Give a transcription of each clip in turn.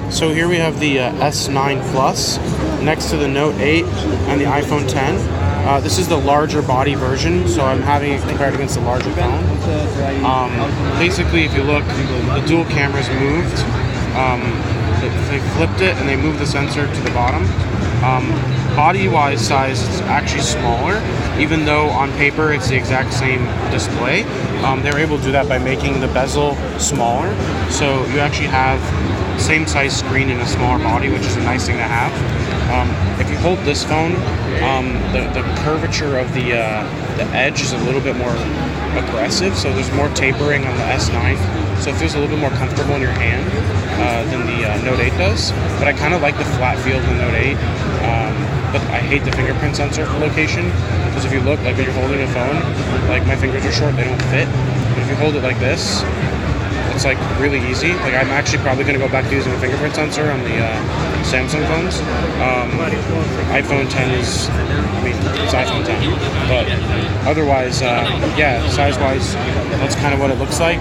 So here we have the S9 Plus next to the Note 8 and the iPhone 10. This is the larger body version, so I'm having it compared against the larger phone. Basically, if you look, the dual cameras moved. They flipped it and they moved the sensor to the bottom. Body-wise size, it's actually smaller, even though on paper it's the exact same display. They were able to do that by making the bezel smaller, so you actually have same size screen in a smaller body, which is a nice thing to have. If you hold this phone, the curvature of the edge is a little bit more aggressive, so there's more tapering on the S9, so it feels a little bit more comfortable in your hand than the Note 8 does. But I kind of like the flat feel of the Note 8. But I hate the fingerprint sensor for location, because if you look, like when you're holding a phone, like my fingers are short, they don't fit. But if you hold it like this, it's like really easy. Like I'm actually probably going to go back to using a fingerprint sensor on the Samsung phones. iPhone 10 is, I mean, it's iPhone 10. But otherwise, yeah, size-wise, that's kind of what it looks like.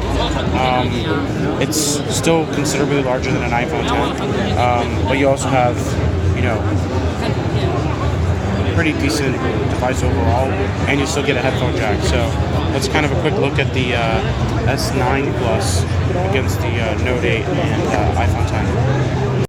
It's still considerably larger than an iPhone 10. But you also have, you know, pretty decent device overall, and you still get a headphone jack. So that's kind of a quick look at the S9 Plus against the Note 8 and iPhone 10.